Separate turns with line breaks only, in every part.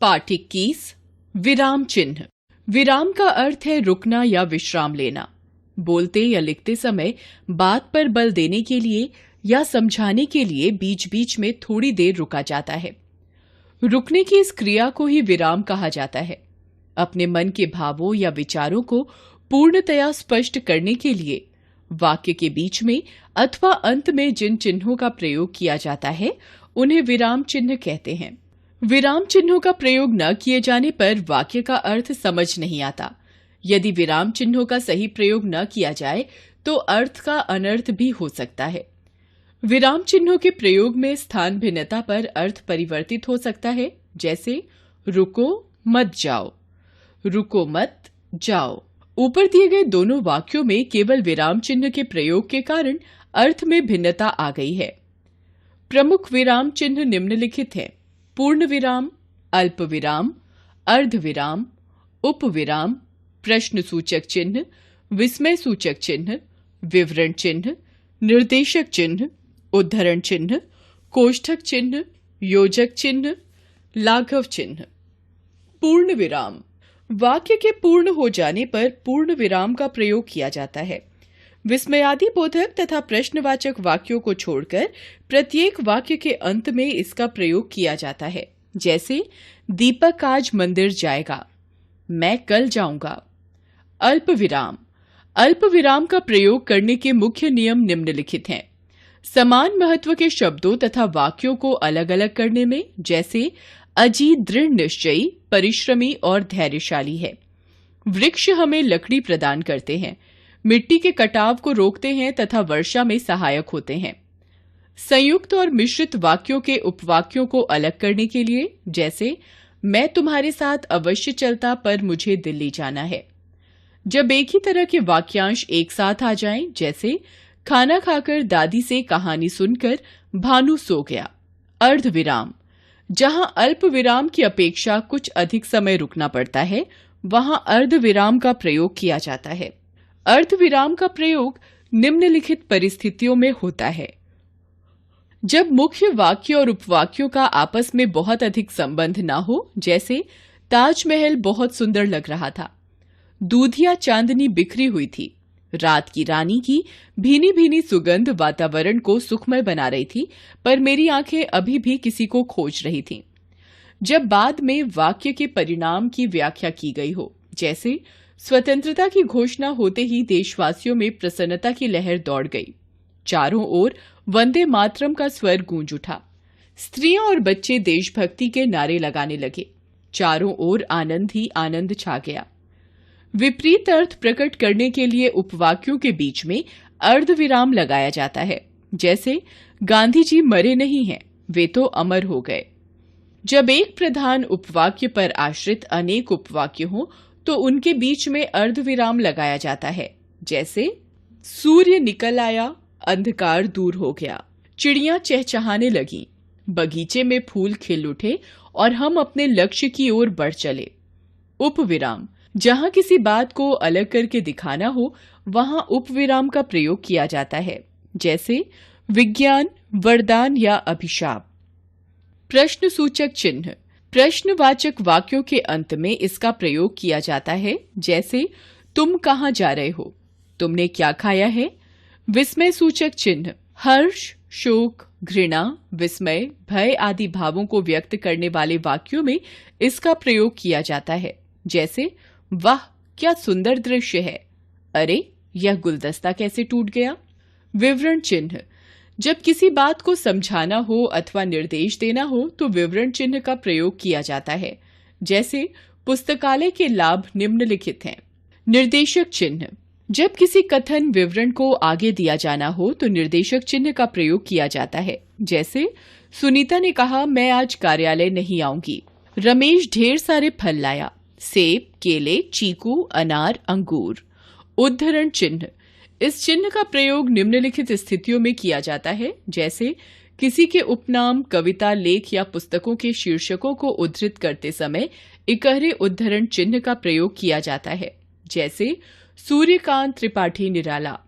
पाठ 21 विराम चिन्ह। विराम का अर्थ है रुकना या विश्राम लेना। बोलते या लिखते समय बात पर बल देने के लिए या समझाने के लिए बीच बीच में थोड़ी देर रुका जाता है। रुकने की इस क्रिया को ही विराम कहा जाता है। अपने मन के भावों या विचारों को पूर्णतया स्पष्ट करने के लिए वाक्य के बीच में अथवा अंत में जिन चिन्हों का प्रयोग किया जाता है उन्हें विराम चिन्ह कहते हैं। विराम चिन्हों का प्रयोग न किए जाने पर वाक्य का अर्थ समझ नहीं आता। यदि विराम चिन्हों का सही प्रयोग न किया जाए तो अर्थ का अनर्थ भी हो सकता है। विराम चिन्हों के प्रयोग में स्थान भिन्नता पर अर्थ परिवर्तित हो सकता है, जैसे रुको मत जाओ, रुको मत जाओ। ऊपर दिए गए दोनों वाक्यों में केवल विराम चिन्ह के प्रयोग के कारण अर्थ में भिन्नता आ गई है। प्रमुख विराम चिन्ह निम्नलिखित हैं: पूर्ण विराम, अल्प विराम, अर्ध विराम, उपविराम, प्रश्न सूचक चिन्ह, विस्मय सूचक चिन्ह, विवरण चिन्ह, निर्देशक चिन्ह, उद्धरण चिन्ह, कोष्ठक चिन्ह, योजक चिन्ह, लाघव चिन्ह। पूर्ण विराम। वाक्य के पूर्ण हो जाने पर पूर्ण विराम का प्रयोग किया जाता है। विस्मयादि बोधक तथा प्रश्नवाचक वाक्यों को छोड़कर प्रत्येक वाक्य के अंत में इसका प्रयोग किया जाता है, जैसे दीपक आज मंदिर जाएगा, मैं कल जाऊंगा। अल्प विराम। अल्प विराम का प्रयोग करने के मुख्य नियम निम्नलिखित हैं: समान महत्व के शब्दों तथा वाक्यों को अलग अलग करने में, जैसे अजीत दृढ़ निश्चयी, परिश्रमी और धैर्यशाली है। वृक्ष हमें लकड़ी प्रदान करते हैं, मिट्टी के कटाव को रोकते हैं तथा वर्षा में सहायक होते हैं। संयुक्त और मिश्रित वाक्यों के उपवाक्यों को अलग करने के लिए, जैसे मैं तुम्हारे साथ अवश्य चलता पर मुझे दिल्ली जाना है। जब एक ही तरह के वाक्यांश एक साथ आ जाएं, जैसे खाना खाकर दादी से कहानी सुनकर भानु सो गया। अर्ध विराम। जहां अल्प विराम की अपेक्षा कुछ अधिक समय रुकना पड़ता है, वहां अर्ध विराम का प्रयोग किया जाता है। अर्ध विराम का प्रयोग निम्नलिखित परिस्थितियों में होता है: जब मुख्य वाक्य और उपवाक्यों का आपस में बहुत अधिक संबंध न हो, जैसे ताजमहल बहुत सुंदर लग रहा था, दूधिया चांदनी बिखरी हुई थी, रात की रानी की भीनी भीनी सुगंध वातावरण को सुखमय बना रही थी, पर मेरी आंखें अभी भी किसी को खोज रही थीं। जब बाद में वाक्य के परिणाम की व्याख्या की गई हो, जैसे स्वतंत्रता की घोषणा होते ही देशवासियों में प्रसन्नता की लहर दौड़ गई, चारों ओर वंदे मातरम का स्वर गूंज उठा, स्त्रियां और बच्चे देशभक्ति के नारे लगाने लगे, चारों ओर आनंद ही आनंद छा गया। विपरीत अर्थ प्रकट करने के लिए उपवाक्यों के बीच में अर्ध विराम लगाया जाता है, जैसे गांधी जी मरे नहीं हैं, वे तो अमर हो गए। जब एक प्रधान उपवाक्य पर आश्रित अनेक उपवाक्य हों तो उनके बीच में अर्ध विराम लगाया जाता है, जैसे सूर्य निकल आया, अंधकार दूर हो गया, चिड़ियां चहचहाने लगी, बगीचे में फूल खिल उठे और हम अपने लक्ष्य की ओर बढ़ चले। उपविराम। जहां किसी बात को अलग करके दिखाना हो, वहां उपविराम का प्रयोग किया जाता है, जैसे विज्ञान, वरदान या अभिशाप। प्रश्न सूचक चिन्ह। प्रश्नवाचक वाक्यों के अंत में इसका प्रयोग किया जाता है, जैसे तुम कहां जा रहे हो, तुमने क्या खाया है। विस्मय सूचक चिन्ह। हर्ष, शोक, घृणा, विस्मय, भय आदि भावों को व्यक्त करने वाले वाक्यों में इसका प्रयोग किया जाता है, जैसे वाह क्या सुंदर दृश्य है, अरे यह गुलदस्ता कैसे टूट गया। विवरण चिन्ह। जब किसी बात को समझाना हो अथवा निर्देश देना हो तो विवरण चिन्ह का प्रयोग किया जाता है, जैसे पुस्तकालय के लाभ निम्नलिखित हैं। निर्देशक चिन्ह। जब किसी कथन विवरण को आगे दिया जाना हो तो निर्देशक चिन्ह का प्रयोग किया जाता है, जैसे सुनीता ने कहा मैं आज कार्यालय नहीं आऊंगी, रमेश ढेर सारे फल लाया, सेब, केले, चीकू, अनार, अंगूर। उद्धरण चिन्ह। इस चिन्ह का प्रयोग निम्नलिखित स्थितियों में किया जाता है, जैसे किसी के उपनाम, कविता, लेख या पुस्तकों के शीर्षकों को उद्धृत करते समय इकहरे उद्धरण चिन्ह का प्रयोग किया जाता है, जैसे सूर्यकांत त्रिपाठी निराला।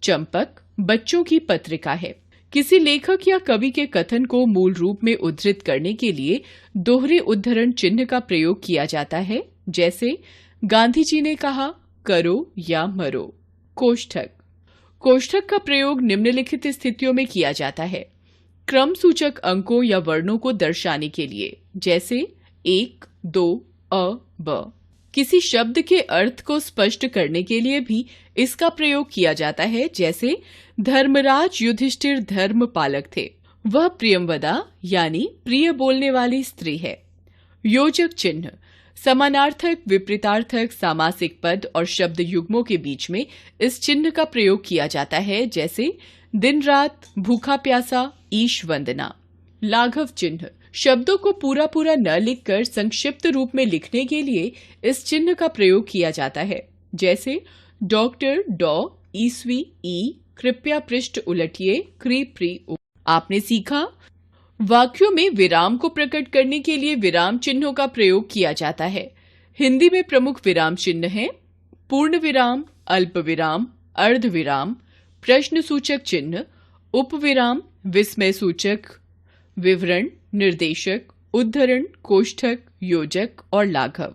चंपक बच्चों की पत्रिका है। किसी लेखक या कवि के कथन को मूल रूप में उद्धृत करने के लिए दोहरे उद्धरण चिन्ह का प्रयोग किया जाता है, जैसे गांधी जी ने कहा, करो या मरो। कोष्ठक। कोष्ठक का प्रयोग निम्नलिखित स्थितियों में किया जाता है। क्रम सूचक अंकों या वर्णों को दर्शाने के लिए, जैसे 1, 2, अ, ब। किसी शब्द के अर्थ को स्पष्ट करने के लिए भी इसका प्रयोग किया जाता है, जैसे धर्मराज युधिष्ठिर धर्म पालक थे, वह प्रियंवदा यानी प्रिय बोलने वाली स्त्री है। योजक चिन्ह। समानार्थक, विपरीतार्थक, सामासिक पद और शब्द युग्मों के बीच में इस चिन्ह का प्रयोग किया जाता है, जैसे दिन रात, भूखा प्यासा, ईश वंदना। लाघव चिन्ह। शब्दों को पूरा पूरा न लिखकर संक्षिप्त रूप में लिखने के लिए इस चिन्ह का प्रयोग किया जाता है, जैसे डॉक्टर डॉ, ईस्वी ई, कृपया पृष्ठ उलटिए, क्री प्री उ। आपने सीखा, वाक्यों में विराम को प्रकट करने के लिए विराम चिन्हों का प्रयोग किया जाता है। हिंदी में प्रमुख विराम चिन्ह हैं पूर्ण विराम, अल्प विराम, अर्ध विराम, प्रश्न सूचक चिन्ह, उपविराम, विस्मय सूचक, विवरण, निर्देशक, उद्धरण, कोष्ठक, योजक और लाघव।